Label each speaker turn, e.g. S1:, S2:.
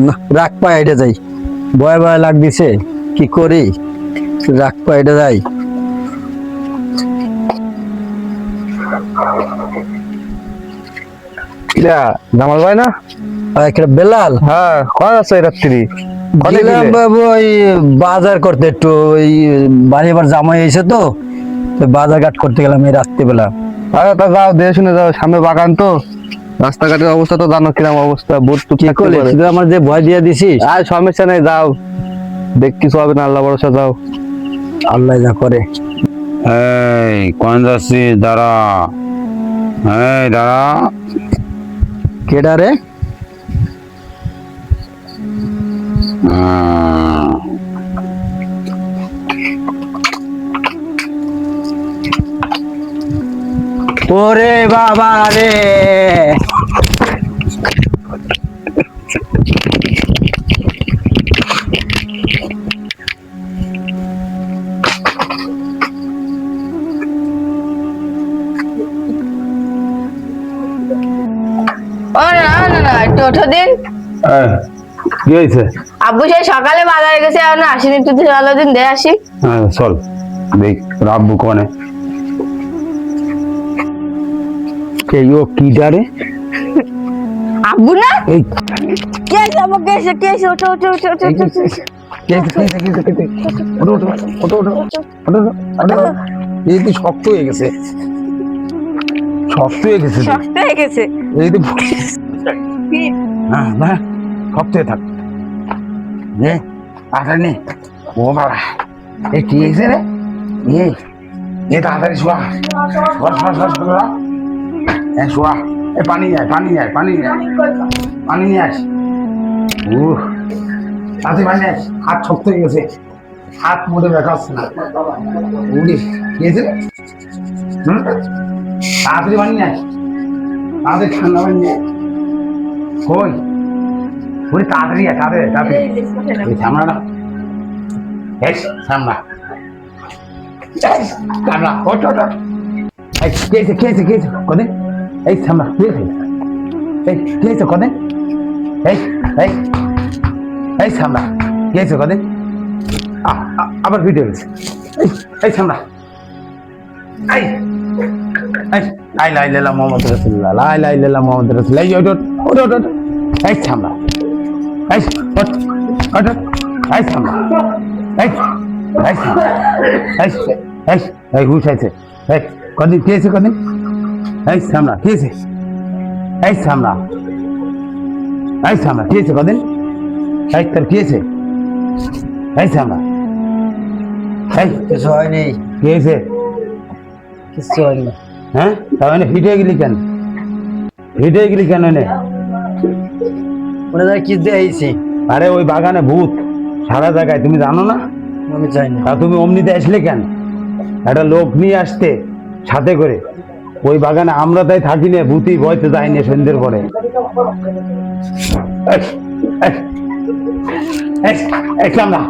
S1: না রাগ পায় এটা যাই, ভয় ভয় লাগতেছে, কি করি, রাগ পায় এটা যাই।
S2: জামাল ভাই না?
S1: একটা বেলাল,
S2: হ্যাঁ, কখন আছে এই রাত্রি?
S1: গেলাম বাবু ওই বাজার করতে, একটু ওই বাড়ি এবার জামাই এসে তো, তো বাজার ঘাট করতে গেলাম এই রাত্রিবেলা।
S2: আরে তা যাও, দেখে শুনে যাও, সামনে বাগান তো, রাস্তাঘাটের অবস্থা তো জানো কিরম অবস্থা, বুট টুট
S1: কি
S2: থাকতে
S1: করলি
S2: পারে।
S1: শুধু আমার যে ভয় দিয়ে দিছিস?
S2: আর সমস্যা নেই, যাও, দেখ কিছু হবে না, আল্লাহ ভরসা, যাও।
S1: আল্লাহ যা করে।
S3: এই কোন যাচ্ছি, দাঁড়া, এই দাঁড়া।
S1: কেডা রে?
S3: আহ,
S1: ওরে বাবা রে,
S4: ও না না না, একটু ওঠো দিন।
S3: এই, কি হয়েছে?
S4: আব্বু সেই সকালে বাজারে গেছে, এখন আসেনি, একটু ভালো দিন দিয়ে আসি।
S3: চল দেখ রাব্বু কোনে।
S1: এই ও কিডা রে?
S4: আব্বু না?
S1: এই
S4: কে আছে আব্বু, কে আছে, কে আছে? ওঠো ওঠো ওঠো ওঠো ওঠো, ওঠো।
S1: এই তো শক্ত হয়ে গেছে, শক্ত হয়ে গেছে,
S4: শক্ত হয়ে গেছে।
S1: এই তো হ্যাঁ না, শক্ত হয়ে থাক নে, তাড়াতাড়ি নে। ও বাবা, এই কি হয়েছে রে? এই তাড়াতাড়ি শোয়া, হ্যাঁ শোয়া। এই পানি নিয়ে আয়, পানি নিয়ে আয়, পানি নিয়ে আয়, পানি নিয়ে আস। তাতে পানি নিয়ে আস, হাত শক্ত হয়ে গেছে, হাত মোটে ব্যথা হচ্ছে না। উড়ি কি হয়েছে? তাড়াতাড়ি পানি নিয়ে আস, তাড়াতাড়ি ঠান্ডা পানি নিয়ে আয়। কই ওরে তাড়াতাড়ি আয়, তাড়াতাড়ি তাড়াতাড়ি। এই সামলাটা, এই সামলা, সামলা, ওঠ ওঠ। এই কে হয়েছে কদিন? এই সামলা, কে হয়েছে? এই কে হয়েছে কদিন? এই এই এই সামলা, কে হয়েছে কদিন? আবার ভিডিও গেছে। এই সামলা, এই এই লাই লাই লাইলা মোহাম্মদ রাসূলুল্লাহ, লাই লাই লাইলা মোহাম্মদ রাসূলুল্লাহ। এই ওঠ ওঠ ওঠ ওঠ, এই সামলা, এই ওঠ ওঠ, এই সামলা, এই এই সামলা, এই এই এই হুশ আছে। এই কদিন কে হয়েছে কদিন? এই সামলা, কে হয়েছে? এই সামলা, এই সামলা, কে হয়েছে কদিন? এই তোর কে হয়েছে? এই সামলা, এই
S5: কিছু হয়নি,
S1: কে হয়েছে?
S5: কিছু হয়নি।
S1: হ্যাঁ তাহলে হিট হয়ে গেলি কেন? হিট হয়ে গেলি কেন? এনে
S5: ওনাদের কি দিয়েছি?
S1: আরে ওই বাগানে ভূত সারা জায়গায়, তুমি জানো না?
S5: আমি যাই না।
S1: তা তুমি অমনিতে আসলে কেন? একটা লোক নিয়ে আসতে সাথে করে, ওই বাগানে আমরা তাই থাকি না, ভূতি ভয়তে যাই না সন্ধ্যের পরে। এই, এই, এই, এই সামলা,